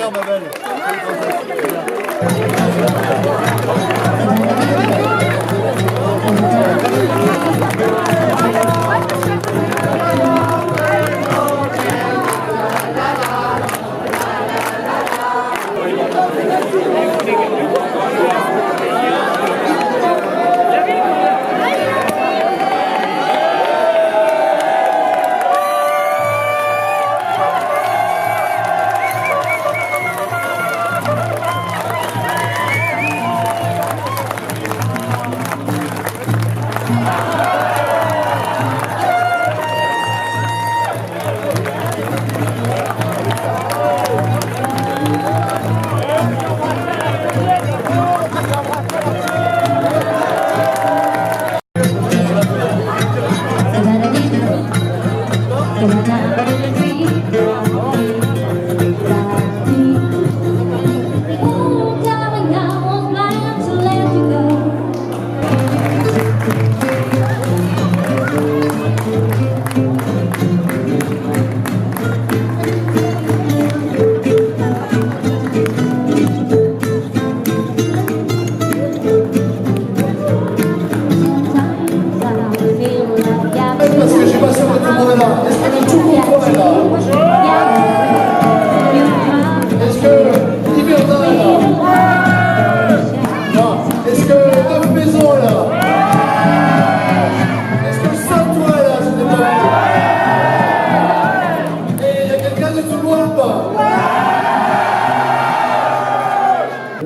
concert, ma belle. Parce que je suis pas sûr que tout le monde est là. Est-ce que tout le monde est là? Est-ce que Yverna est là? Non. Est-ce que Neuf Maisons est là? Est-ce que Saint-Ouen est là? Je n'ai pas vu. Et il y a quelqu'un de tout loin ou pas?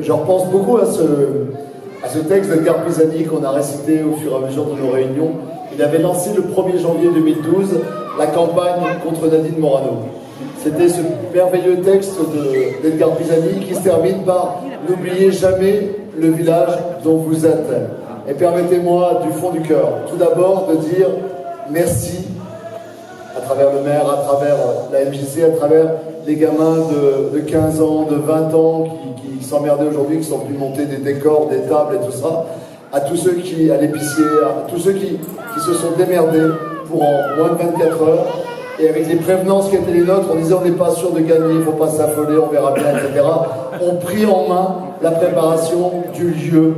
Je repense beaucoup à ce texte d'Edgar Pisani qu'on a récité au fur et à mesure de nos réunions. Il avait lancé le 1er janvier 2012 la campagne contre Nadine Morano. C'était ce merveilleux texte d'Edgar Pisani qui se termine par « N'oubliez jamais le village dont vous êtes ». Et permettez-moi du fond du cœur, tout d'abord de dire merci à travers le maire, à travers la MJC, à travers les gamins de 15 ans, de 20 ans qui s'emmerdaient aujourd'hui, qui sont venus monter des décors, des tables et tout ça, à tous ceux qui, à l'épicier, à tous ceux qui se sont démerdés pour en moins de 24 heures, et avec les prévenances qui étaient les nôtres, on disait on n'est pas sûr de gagner, il ne faut pas s'affoler, on verra bien, etc. On prit en main la préparation du lieu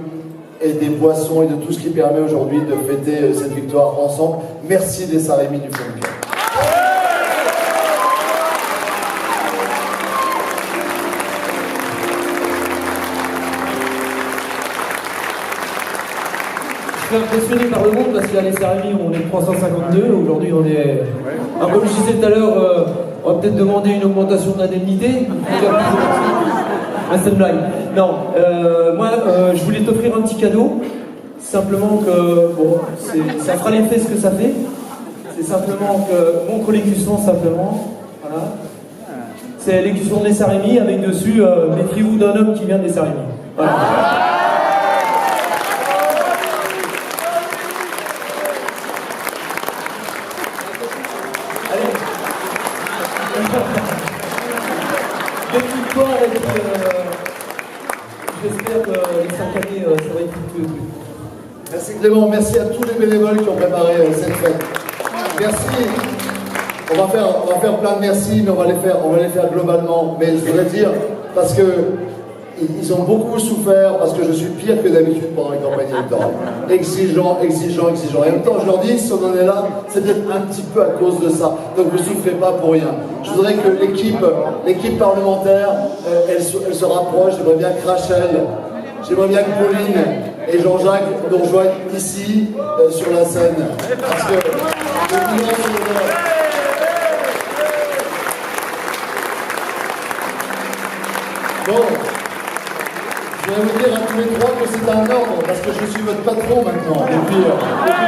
et des boissons et de tout ce qui permet aujourd'hui de fêter cette victoire ensemble. Merci les Saint-Rémy du fond du cœur. Je suis impressionné par le monde parce qu'à les Saint-Rémy, on est 352, aujourd'hui on est... Alors, comme je disais tout à l'heure, on va peut-être demander une augmentation d'indemnité. C'est une blague. Non, moi je voulais t'offrir un petit cadeau, simplement que, bon, ça fera l'effet ce que ça fait. C'est simplement que, montre l'écusson simplement, voilà. C'est l'écusson des Saint-Rémy avec dessus, méfiez-vous d'un homme qui vient des Saint-Rémy. Voilà. J'espère que les 5 années, ça va être tout. Merci Clément, merci à tous les bénévoles qui ont préparé cette fête. Merci. On va faire plein de merci, mais on va les faire globalement. Mais je voudrais dire, parce que ils ont beaucoup souffert, parce que je suis pire que d'habitude pendant les campagnes électorales. Exigeant. Et en même temps, je leur dis, si on en est là, c'est peut-être un petit peu à cause de ça. Donc ne souffrez pas pour rien. Je voudrais que l'équipe parlementaire, elle se rapproche. J'aimerais bien que Rachel, j'aimerais bien que Pauline et Jean-Jacques nous rejoignent ici, sur la scène. Parce que le bilan sur Bon. Je vais vous dire à tous les trois que c'est un ordre, parce que je suis votre patron maintenant, depuis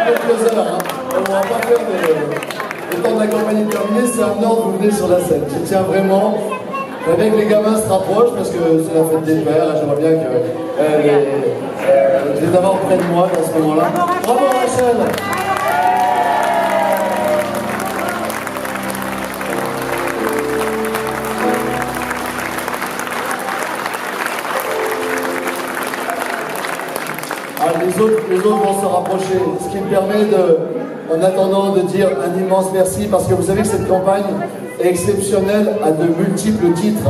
quelques heures. Hein. On ne va pas faire le temps de la campagne est terminé, c'est un ordre, vous venez sur la scène. Je tiens vraiment, j'aimerais que les gamins se rapprochent, parce que c'est la fête des pères, et j'aimerais bien que les avoir près de moi à ce moment-là. Bravo Rachel! Les autres vont se rapprocher, ce qui me permet en attendant de dire un immense merci, parce que vous savez que cette campagne est exceptionnel à de multiples titres.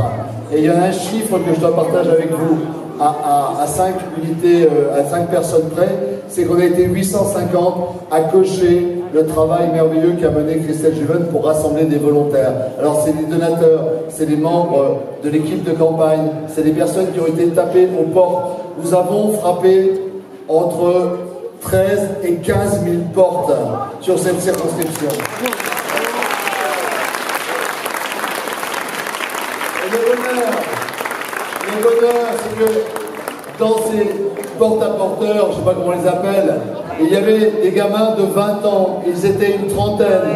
Et il y a un chiffre que je dois partager avec vous à 5 unités, à 5 personnes près, c'est qu'on a été 850 à cocher le travail merveilleux qu'a mené Christelle Juven pour rassembler des volontaires. Alors c'est des donateurs, c'est des membres de l'équipe de campagne, c'est des personnes qui ont été tapées aux portes. Nous avons frappé entre 13 et 15 000 portes sur cette circonscription. Et le bonheur, c'est que dans ces porte-à-porteurs, je ne sais pas comment on les appelle, il y avait des gamins de 20 ans, ils étaient une trentaine,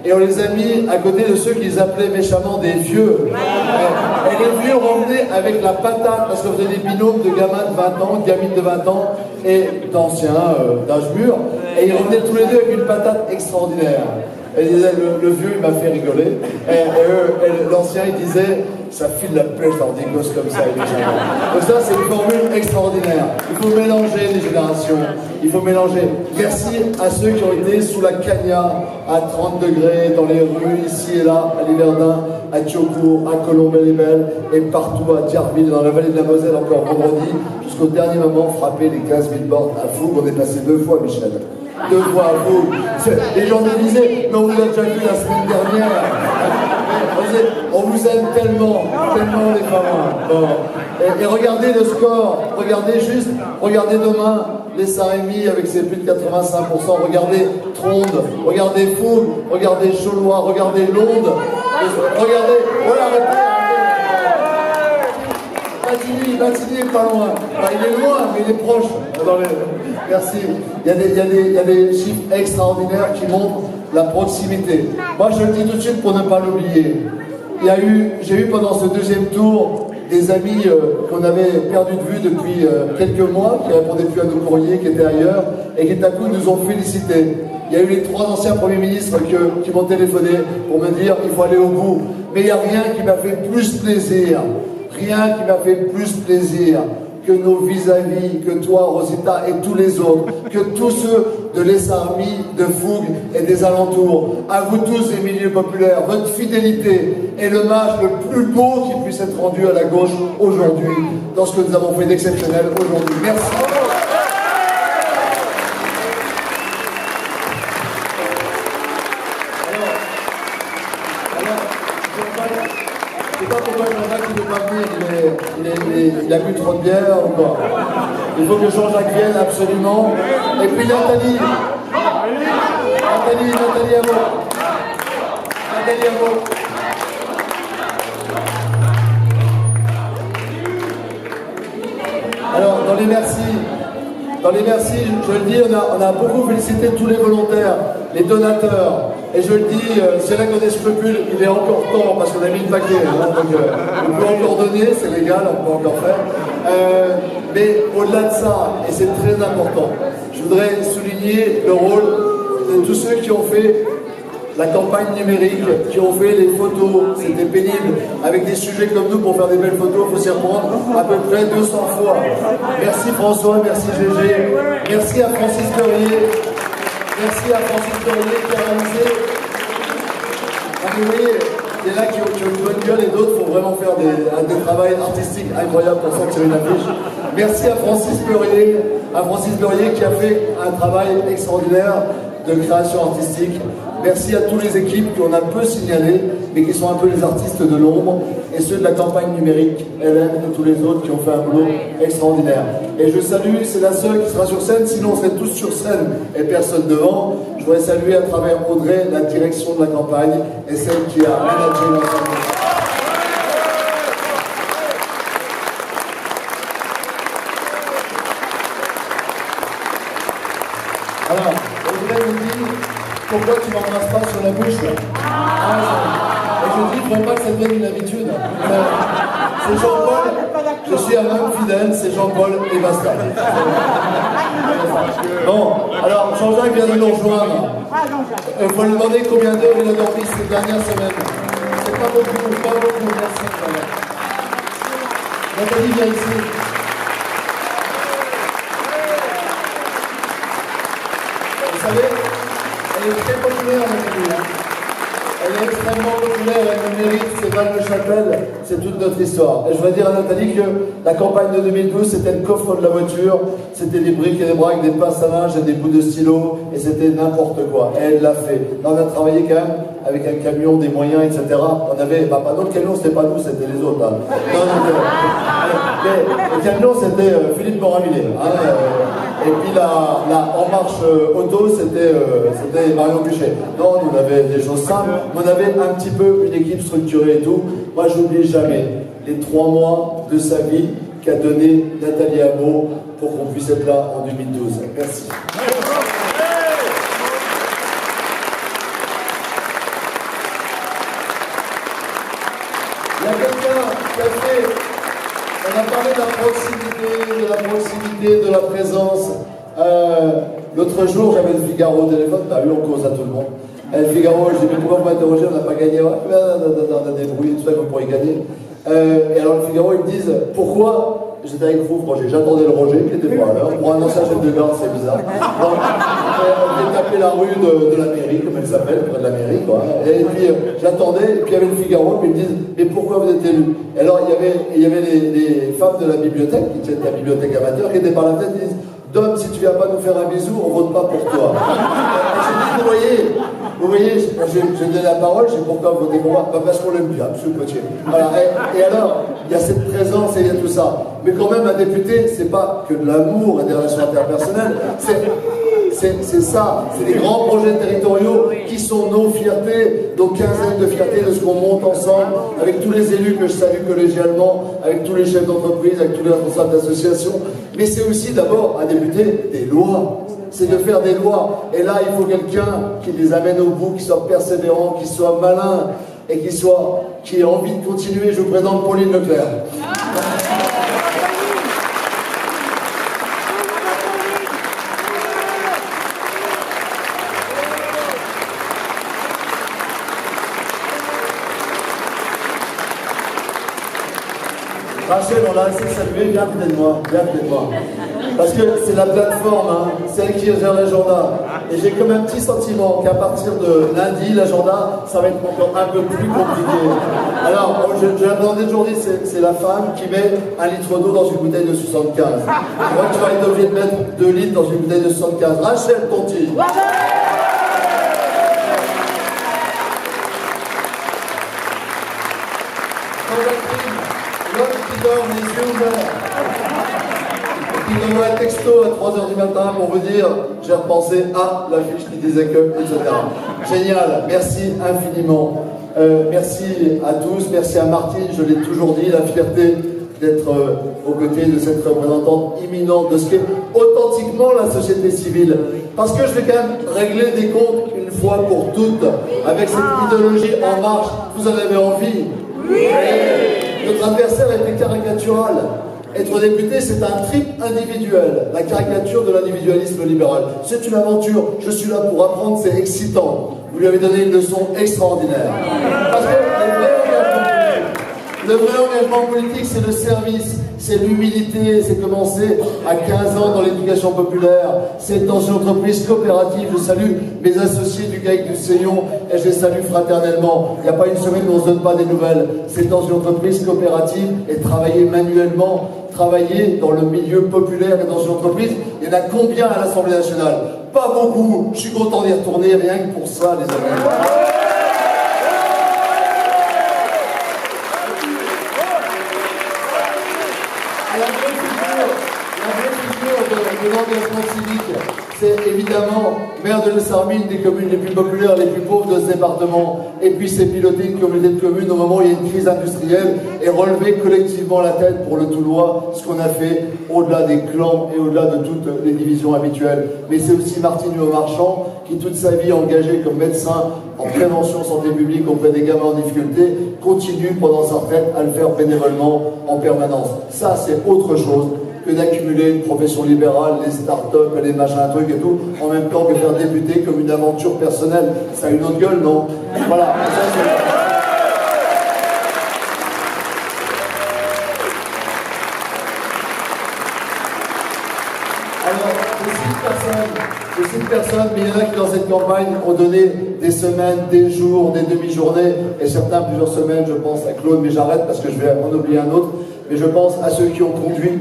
et on les a mis à côté de ceux qu'ils appelaient méchamment des vieux. Et les vieux revenaient avec la patate, parce qu'on faisait des binômes de gamins de 20 ans, de gamines de 20 ans, et d'anciens, d'âge mûr, et ils revenaient tous les deux avec une patate extraordinaire. Et le vieux, il m'a fait rigoler. Et l'ancien, il disait, ça file la pêche dans des gosses comme ça. Donc ça, c'est une formule extraordinaire. Il faut mélanger les générations. Il faut mélanger. Merci à ceux qui ont été sous la cagna à 30 degrés dans les rues, ici et là, à Liverdun, à Thiocourt, à Colombey-les-Belles, et partout à Thierville, dans la vallée de la Moselle, encore vendredi, jusqu'au dernier moment, frapper les 15 000 bornes à Fougue. On est passé 2 fois, Michel. 2 fois à vous. Les gens nous disaient, mais on vous a déjà vu la semaine dernière. On vous aime tellement, tellement les femmes. Bon. Et regardez le score, regardez demain les Saint-Rémy avec ses plus de 85%, regardez Tronde, regardez Fougue, regardez Chaulois, regardez Londe, regardez, voilà, Batigny est pas loin. Enfin, il est loin, mais il est proche. Merci. Il y a des chiffres extraordinaires qui montrent la proximité. Moi, je le dis tout de suite pour ne pas l'oublier. J'ai eu pendant ce deuxième tour des amis qu'on avait perdu de vue depuis quelques mois, qui ne répondaient plus à nos courriers, qui étaient ailleurs, et qui, tout à coup, nous ont félicités. Il y a eu les 3 anciens premiers ministres qui m'ont téléphoné pour me dire qu'il faut aller au bout. Mais il n'y a rien qui m'a fait plus plaisir. Rien qui m'a fait plus plaisir que nos vis-à-vis, que toi, Rosita, et tous les autres, que tous ceux de l'Essarmi, de Fougue et des alentours. À vous tous, les milieux populaires, votre fidélité est le match le plus beau qui puisse être rendu à la gauche aujourd'hui, dans ce que nous avons fait d'exceptionnel aujourd'hui. Merci. Je ne sais pas pourquoi Jean-Jacques ne veut pas venir, il a bu trop de bière ou quoi. Il faut que Jean-Jacques vienne absolument. Et puis Nathalie à vous. Nathalie à vous. Alors, dans les merci, je le dis, on a beaucoup félicité tous les volontaires, les donateurs. Et je le dis, c'est là qu'on a des scrupules, il est encore temps, parce qu'on a mis le paquet. Hein, donc, on peut encore donner, c'est légal, on peut encore faire. Mais au-delà de ça, et c'est très important, je voudrais souligner le rôle de tous ceux qui ont fait la campagne numérique, qui ont fait les photos. C'était pénible, avec des sujets comme nous, pour faire des belles photos, il faut s'y reprendre à peu près 200 fois. Merci François, merci Gégé, merci à Francis Perrier. Merci à Francis Perrier qui a réalisé. Vous voyez, il y en a qui ont une bonne gueule et d'autres font vraiment faire des travail artistique incroyable pour ça que c'est une affiche. Merci à Francis Perrier qui a fait un travail extraordinaire de création artistique. Merci à toutes les équipes qu'on a peu signalées, mais qui sont un peu les artistes de l'ombre, et ceux de la campagne numérique, Hélène et tous les autres qui ont fait un boulot extraordinaire. Et je salue, c'est la seule qui sera sur scène, sinon on serait tous sur scène et personne devant. Je voudrais saluer à travers Audrey la direction de la campagne et celle qui a managé l'ensemble. Alors, Audrey me dit, pourquoi tu m'embrasses pas sur la bouche là? Et je dis, il ne faut pas que ça devienne une habitude. C'est Jean-Paul, je suis un homme fidèle, c'est Jean-Paul et basta. Bon, alors Jean-Jacques vient de nous rejoindre. Il faut lui demander combien d'heures il a dormi ces dernières semaines. C'est pas beaucoup, merci. Nathalie, viens ici. Vous savez, elle est très populaire, Nathalie. Elle est extrêmement populaire, elle Val-de-Chapelle, c'est toute notre histoire. Et je voudrais dire à Nathalie que la campagne de 2012, c'était le coffre de la voiture, c'était des briques et des braques, des pinces à linge et des bouts de stylo, et c'était n'importe quoi. Et elle l'a fait. Là, on a travaillé quand même avec un camion, des moyens, etc. On avait, pas notre camion, c'était pas nous, c'était les autres. Hein. Le camion, c'était Philippe Moravillet. Hein, et puis la En Marche auto, c'était Marion Buchet. Non, on avait des choses simples, mais on avait un petit peu une équipe structurée et tout. Moi, je n'oublie jamais les 3 mois de sa vie qu'a donné Nathalie Hameau pour qu'on puisse être là en 2012. Merci. Il y a quelqu'un qui a fait... On a parlé de la proximité, de la présence. L'autre jour, j'avais le Figaro au téléphone, t'as vu, on cause à tout le monde. Et le Figaro, je dis, mais pourquoi vous m'interrogez, on n'a pas gagné. Ouais, on a débrouillé, tout ça, vous pourriez gagner. Et alors le Figaro, ils me disent, pourquoi j'étais avec vous, Roger, j'attendais le Roger, qui était pas à l'heure. Pour un ancien chef de garde, c'est bizarre. Donc, on vient taper la rue de la mairie, comme elle s'appelle, près de la mairie, quoi. Et puis, j'attendais, et puis il y avait le Figaro, puis ils me disent, mais pourquoi vous êtes élu? Et alors, il y avait les femmes de la bibliothèque, qui étaient de la bibliothèque amateur, qui étaient par la tête, ils disent, Dom, si tu viens pas nous faire un bisou, on vote pas pour toi. Vous voyez, je donne la parole, je dis pourquoi vous votez pour moi? Parce qu'on l'aime bien, monsieur Potier. Voilà. Et alors, il y a cette présence et il y a tout ça. Mais quand même, un député, c'est pas que de l'amour et des relations interpersonnelles, c'est ça, c'est des grands projets territoriaux qui sont nos fiertés, nos quinzaines de fiertés de ce qu'on monte ensemble, avec tous les élus que je salue collégialement, avec tous les chefs d'entreprise, avec tous les responsables d'associations. Mais c'est aussi d'abord, un député, des lois. C'est de faire des lois. Et là, il faut quelqu'un qui les amène au bout, qui soit persévérant, qui soit malin et qui ait envie de continuer. Je vous présente Pauline Leclerc. Rachel, on l'a assez salué, viens à côté de moi, Parce que c'est la plateforme, hein, c'est elle qui gère l'agenda. Et j'ai comme un petit sentiment qu'à partir de lundi, l'agenda, ça va être encore un peu plus compliqué. Alors, je l'ai demandé aujourd'hui, c'est la femme qui met 1 litre d'eau dans une bouteille de 75. Je crois que tu vas être obligé de mettre 2 litres dans une bouteille de 75. Rachel Tonti. L'homme qui dort les yeux ouverts, qui m'envoie un texto à 3h du matin pour vous dire j'ai repensé à l'affiche qui disait que, etc. Génial, merci infiniment. Merci à tous, merci à Martine, je l'ai toujours dit, la fierté d'être aux côtés de cette représentante imminente de ce qu'est authentiquement la société civile. Parce que je vais quand même régler des comptes une fois pour toutes avec cette idéologie en marche. Vous en avez envie? Oui. Notre adversaire était caricatural. Être député, c'est un trip individuel, la caricature de l'individualisme libéral. C'est une aventure, je suis là pour apprendre, c'est excitant. Vous lui avez donné une leçon extraordinaire. Parce que le vrai engagement politique, c'est le service, c'est l'humilité, c'est commencer à 15 ans dans l'éducation populaire, c'est dans une entreprise coopérative. Je salue mes associés du GAEC du Seillon et je les salue fraternellement. Il n'y a pas une semaine où on ne se donne pas des nouvelles. C'est dans une entreprise coopérative et travailler manuellement, travailler dans le milieu populaire et dans une entreprise. Il y en a combien à l'Assemblée nationale? Pas beaucoup. Je suis content d'y retourner, rien que pour ça, les amis. De l'engagement civique, c'est évidemment maire de l'Essarmine, des communes les plus populaires, les plus pauvres de ce département, et puis c'est piloter une communauté de communes au moment où il y a une crise industrielle et relever collectivement la tête pour le Toulois, ce qu'on a fait au-delà des clans et au-delà de toutes les divisions habituelles. Mais c'est aussi Martine Marchand qui toute sa vie engagée comme médecin en prévention santé publique auprès des gamins en difficulté, continue pendant sa retraite à le faire bénévolement en permanence. Ça, c'est autre chose que d'accumuler une profession libérale, les start-up, les machins, trucs et tout, en même temps que faire débuter comme une aventure personnelle. Ça a une autre gueule, non? Voilà. Alors, Je cite personne, mais il y en a qui dans cette campagne ont donné des semaines, des jours, des demi-journées, et certains plusieurs semaines. Je pense à Claude, mais j'arrête parce que je vais en oublier un autre. Mais je pense à ceux qui ont conduit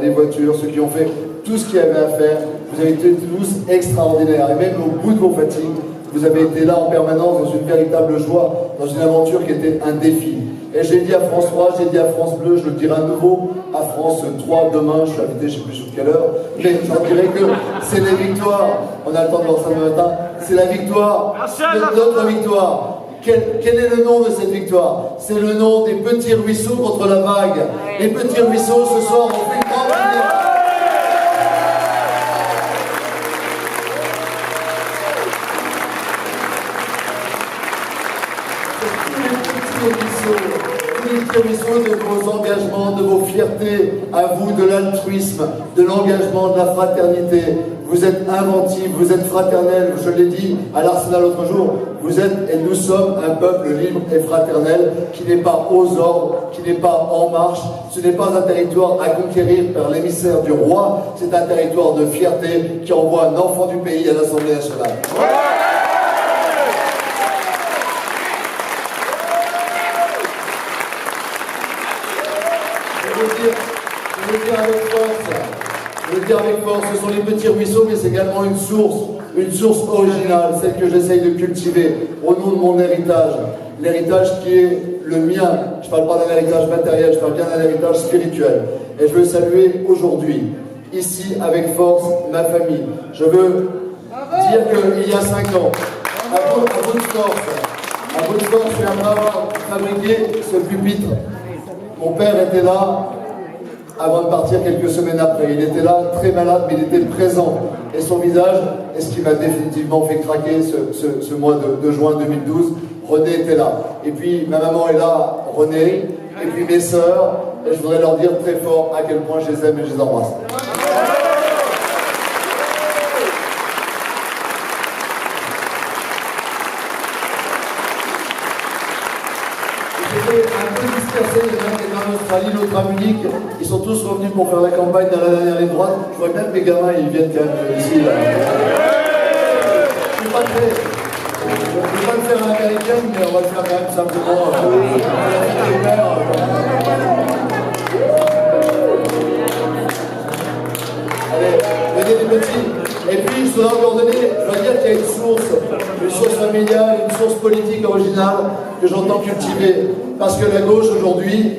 les voitures, ceux qui ont fait tout ce qu'il y avait à faire. Vous avez été tous extraordinaires, et même au bout de vos fatigues, vous avez été là en permanence dans une véritable joie, dans une aventure qui était un défi. Et j'ai dit à France 3, j'ai dit à France Bleu, je le dirai à nouveau à France 3 demain, je suis invité, je ne sais plus sur quelle heure, mais j'en dirais que c'est les victoires, on a le temps de voir ça demain matin, c'est la victoire de notre victoire. Quel est le nom de cette victoire? C'est le nom des petits ruisseaux contre la vague. Les petits ruisseaux, ce soir, ont fait une grande finale. Tous les petits ruisseaux de vos engagements, de vos fiertés, à vous, de l'altruisme, de l'engagement, de la fraternité. Vous êtes inventifs, vous êtes fraternels, je l'ai dit à l'Arsenal l'autre jour, vous êtes et nous sommes un peuple libre et fraternel qui n'est pas aux ordres, qui n'est pas en marche. Ce n'est pas un territoire à conquérir par l'émissaire du roi, c'est un territoire de fierté qui envoie un enfant du pays à l'Assemblée nationale. Je veux dire avec force, ce sont les petits ruisseaux, mais c'est également une source originale, celle que j'essaye de cultiver au nom de mon héritage, l'héritage qui est le mien. Je ne parle pas d'un héritage matériel, je parle bien d'un héritage spirituel. Et je veux saluer aujourd'hui, ici, avec force, ma famille. Je veux dire qu'il y a 5 ans, à bout de force, je viens d'avoir fabriqué ce pupitre. Mon père était là avant de partir quelques semaines après. Il était là, très malade, mais il était présent. Et son visage est ce qui m'a définitivement fait craquer ce mois de juin 2012. René était là. Et puis ma maman est là, René, et puis mes sœurs. Et je voudrais leur dire très fort à quel point je les aime et je les embrasse. J'étais un peu dispersé, il y en a qui étaient en Australie, l'autre à Munich. Ils sont tous revenus pour faire la campagne dans la dernière ligne droite. Je vois bien que mes gamins, ils viennent quand même ici. Là. Je ne vais pas le faire à l'américaine, mais on va le faire quand même simplement. Allez, venez les petits. Et puis, je voudrais encore donner, je dois dire qu'il y a une source familiale, une source politique originale que j'entends cultiver. Parce que la gauche, aujourd'hui,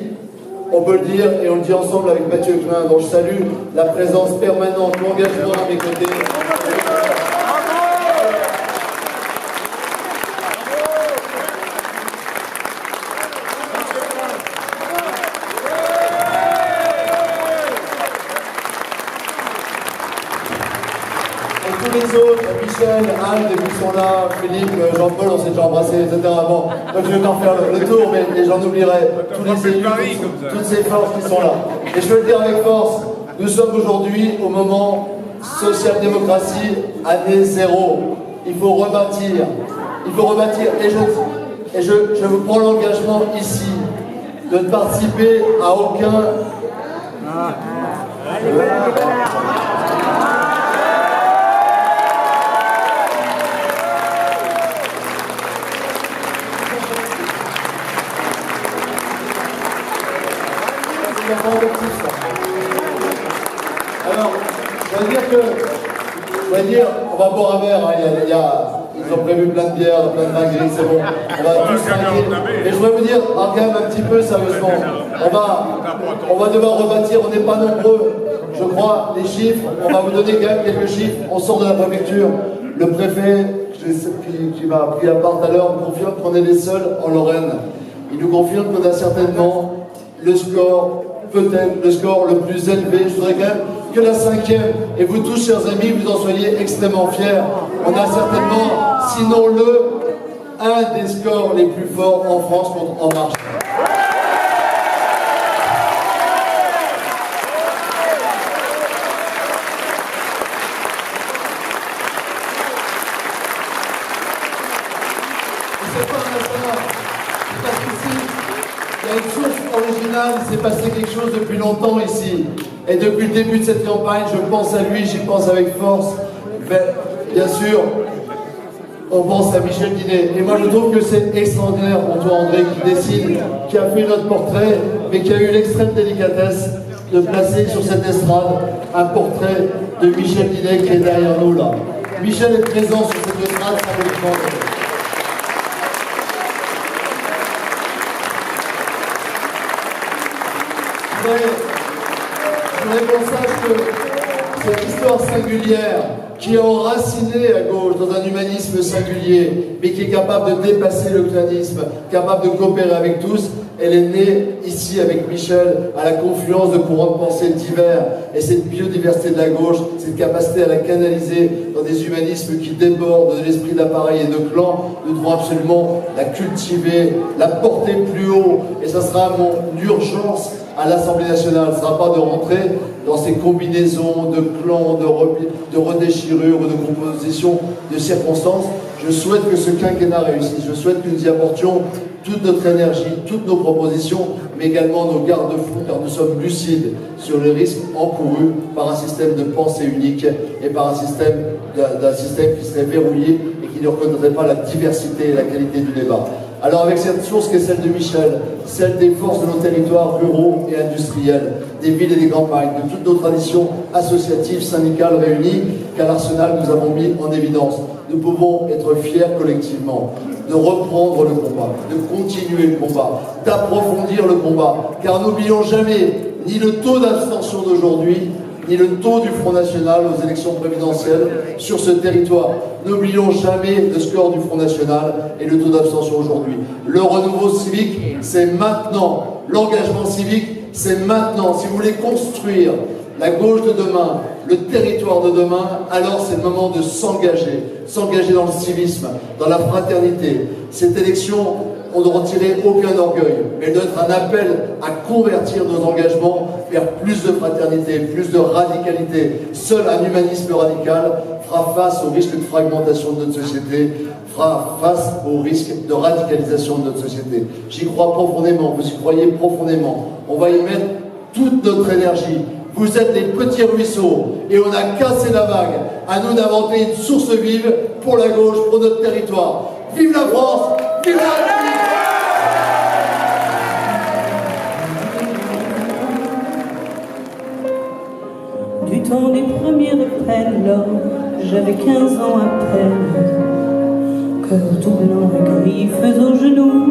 on peut le dire, et on le dit ensemble avec Mathieu Klein, dont je salue la présence permanente, l'engagement à mes côtés. Tous les autres, Michel, Anne, qui sont là, Philippe, Jean-Paul, on s'est déjà embrassés, etc. Bon, donc je vais pas faire le tour, mais j'en oublierai. Tous les élus, toutes ces forces qui sont là. Et je veux le dire avec force, nous sommes aujourd'hui au moment social-démocratie, année 0. Il faut rebâtir. Il faut rebâtir. Et je vous prends l'engagement ici de ne participer à aucun... Alors, je vais dire, on va boire un verre, hein, ils ont prévu plein de bières, plein de vin gris, c'est bon, on va tous trinquer. Mais je voudrais vous dire, quand même un petit peu sérieusement, on va devoir rebâtir, on n'est pas nombreux, je crois, les chiffres, on va vous donner quand même quelques chiffres, on sort de la préfecture, le préfet qui m'a pris à part tout à l'heure me confirme qu'on est les seuls en Lorraine. Il nous confirme qu'on a certainement le score, peut-être le score le plus élevé, je voudrais quand même que la 5e, et vous tous, chers amis, vous en soyez extrêmement fiers. On a certainement, sinon un des scores les plus forts en France contre En Marche. Il y a une source originale, il s'est passé quelque chose depuis longtemps ici. Et depuis le début de cette campagne, je pense à lui, j'y pense avec force. Mais, bien sûr, on pense à Michel Dinet. Et moi, je trouve que c'est extraordinaire pour toi, André, qui décide, qui a fait notre portrait, mais qui a eu l'extrême délicatesse de placer sur cette estrade un portrait de Michel Dinet qui est derrière nous, là. Michel est présent sur cette estrade symboliquement. Je voudrais qu'on sache que cette histoire singulière qui est enracinée à gauche dans un humanisme singulier, mais qui est capable de dépasser le clanisme, capable de coopérer avec tous, elle est née ici avec Michel à la confluence de courants de pensée divers. Et cette biodiversité de la gauche, cette capacité à la canaliser dans des humanismes qui débordent de l'esprit d'appareil et de clan, nous devons absolument la cultiver, la porter plus haut. Et ça sera mon urgence à l'Assemblée nationale. Ce ne sera pas de rentrer dans ces combinaisons de clans, de redéchirures, de compositions, de circonstances. Je souhaite que ce quinquennat réussisse. Je souhaite que nous y apportions toute notre énergie, toutes nos propositions, mais également nos garde-fous, car nous sommes lucides sur les risques encourus par un système de pensée unique et par un système qui serait verrouillé et qui ne reconnaîtrait pas la diversité et la qualité du débat. Alors avec cette source qui est celle de Michel, celle des forces de nos territoires ruraux et industriels, des villes et des campagnes, de toutes nos traditions associatives, syndicales réunies, qu'à l'Arsenal nous avons mis en évidence, nous pouvons être fiers collectivement de reprendre le combat, de continuer le combat, d'approfondir le combat, car n'oublions jamais ni le taux d'abstention d'aujourd'hui, ni le taux du Front National aux élections présidentielles sur ce territoire. N'oublions jamais le score du Front National et le taux d'abstention aujourd'hui. Le renouveau civique, c'est maintenant. L'engagement civique, c'est maintenant. Si vous voulez construire la gauche de demain, le territoire de demain, alors c'est le moment de s'engager. S'engager dans le civisme, dans la fraternité. Cette élection, on ne retirait aucun orgueil, mais doit être un appel à convertir nos engagements vers plus de fraternité, plus de radicalité. Seul un humanisme radical fera face au risque de fragmentation de notre société, fera face au risque de radicalisation de notre société. J'y crois profondément, vous y croyez profondément. On va y mettre toute notre énergie. Vous êtes des petits ruisseaux et on a cassé la vague. À nous d'inventer une source vive pour la gauche, pour notre territoire. Vive la France, vive la République! Du temps des premières peines, j'avais 15 ans à peine, cœur tout blanc et griffes aux genoux,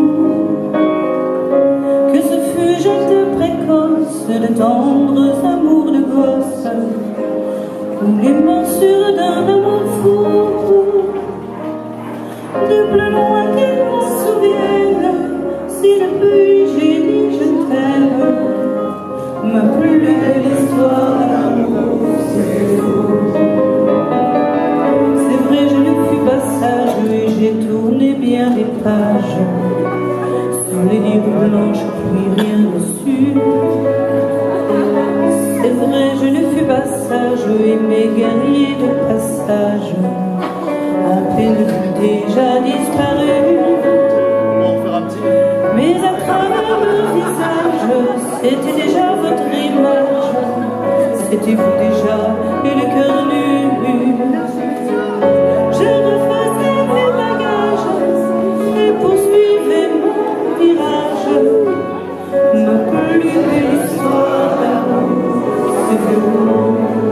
que ce fut jeune précoce de tendres amours de gosse, ou les morsures d'un amour fou, de plus loin qu'il m'en souvienne, si depuis j'ai dit je t'aime, ma plus belle histoire d'amour, c'est faux. C'est vrai, je ne fus pas sage et j'ai tourné bien des pages sur les livres blanches, puis rien dessus. C'est vrai, je ne fus pas sage et mes guerriers de passage à peine déjà disparus. Mais à travers le visage, c'était déjà votre image, c'était vous déjà et le cœur nu. Je refaisais mes bagages et poursuivais mon virage, ma plus belle histoire d'amour, c'est vous.